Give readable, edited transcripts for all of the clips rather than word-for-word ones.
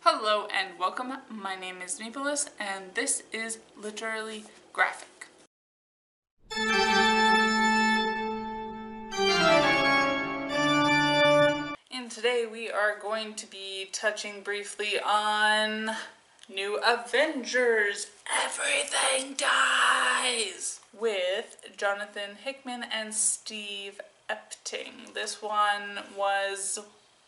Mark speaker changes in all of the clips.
Speaker 1: Hello and welcome. My name is Nicholas and this is Literally Graphic. And today we are going to be touching briefly on New Avengers, Everything Dies, with Jonathan Hickman and Steve Epting. This one was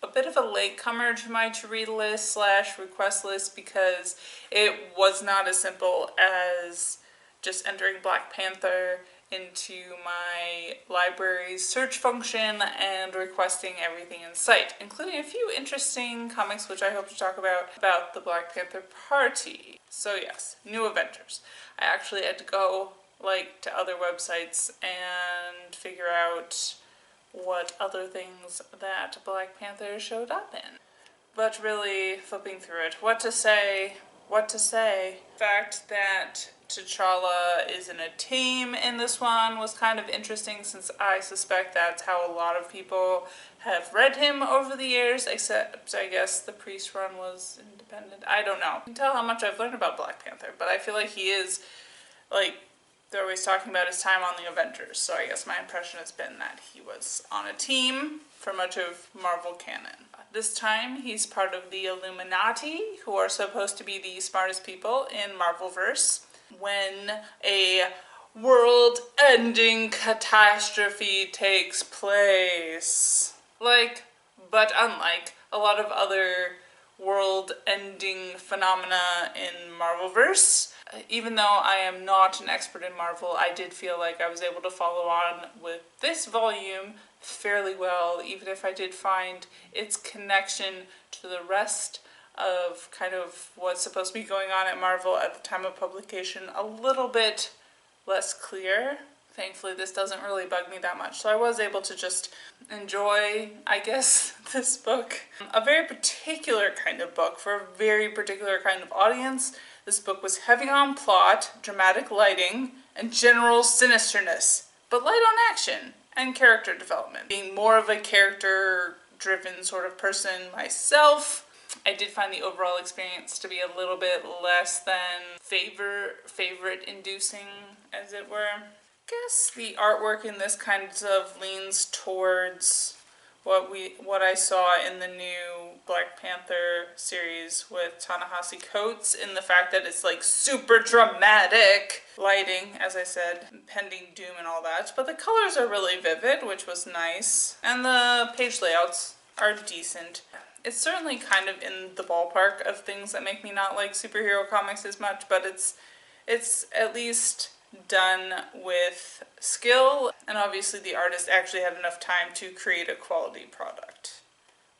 Speaker 1: a bit of a latecomer to my to-read list / request list because it was not as simple as just entering Black Panther into my library's search function and requesting everything in sight, including a few interesting comics which I hope to talk about the Black Panther Party. So yes, New Avengers. I actually had to go to other websites and figure out what other things that Black Panther showed up in. But really, flipping through it, what to say? The fact that T'Challa is in a team in this one was kind of interesting, since I suspect that's how a lot of people have read him over the years, except I guess the Priest run was independent. I don't know. You can tell how much I've learned about Black Panther, but I feel like he is, they're always talking about his time on the Avengers, so I guess my impression has been that he was on a team for much of Marvel canon. This time, he's part of the Illuminati, who are supposed to be the smartest people in Marvelverse, when a world-ending catastrophe takes place. But unlike a lot of other world-ending phenomena in Marvelverse, even though I am not an expert in Marvel, I did feel like I was able to follow on with this volume fairly well, even if I did find its connection to the rest of kind of what's supposed to be going on at Marvel at the time of publication a little bit less clear. Thankfully, this doesn't really bug me that much, so I was able to just enjoy, I guess, this book. A very particular kind of book for a very particular kind of audience. This book was heavy on plot, dramatic lighting, and general sinisterness, but light on action and character development. Being more of a character-driven sort of person myself, I did find the overall experience to be a little bit less than favorite-inducing, as it were. I guess the artwork in this kind of leans towards what I saw in the new Black Panther series with Ta-Nehisi Coates, in the fact that it's super dramatic lighting, as I said, impending doom and all that, but the colors are really vivid, which was nice, and the page layouts are decent. It's certainly kind of in the ballpark of things that make me not like superhero comics as much, but it's at least done with skill, and obviously the artist actually had enough time to create a quality product,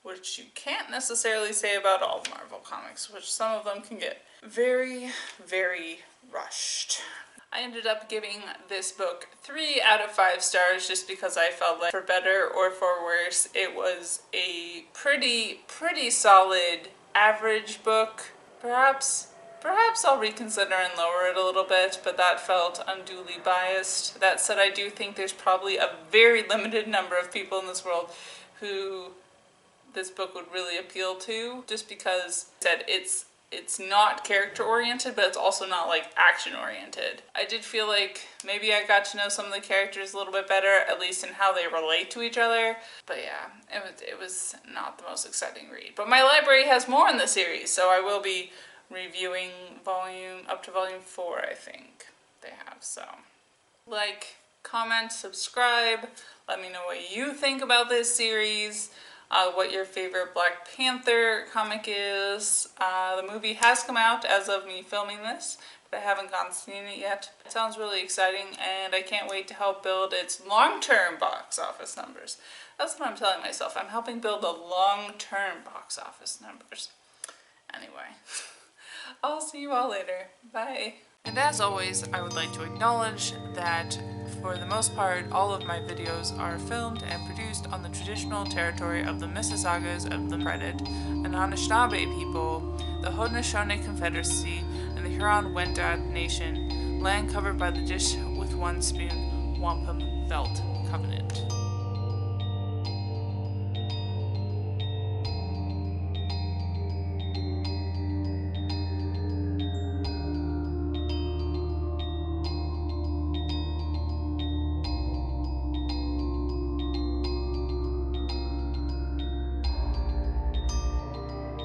Speaker 1: which you can't necessarily say about all Marvel comics, which some of them can get very, very rushed. I ended up giving this book 3 out of 5 stars just because I felt like, for better or for worse, it was a pretty solid average book. Perhaps I'll reconsider and lower it a little bit, but that felt unduly biased. That said, I do think there's probably a very limited number of people in this world who this book would really appeal to, just because it's not character-oriented, but it's also not action-oriented. I did feel like maybe I got to know some of the characters a little bit better, at least in how they relate to each other. But yeah, it was not the most exciting read. But my library has more in the series, so I will be reviewing up to volume 4, I think they have. So comment, subscribe, let me know what you think about this series, what your favorite Black Panther comic is. The movie has come out as of me filming this, but I haven't gone seen it yet. It sounds really exciting, and I can't wait to help build its long-term box office numbers. That's what I'm telling myself. I'm helping build the long-term box office numbers. Anyway, I'll see you all later. Bye. And as always, I would like to acknowledge that for the most part, all of my videos are filmed and produced on the traditional territory of the Mississaugas of the Credit, an Anishinaabe people, the Haudenosaunee Confederacy, and the Huron-Wendat Nation, land covered by the Dish with One Spoon Wampum Belt Covenant.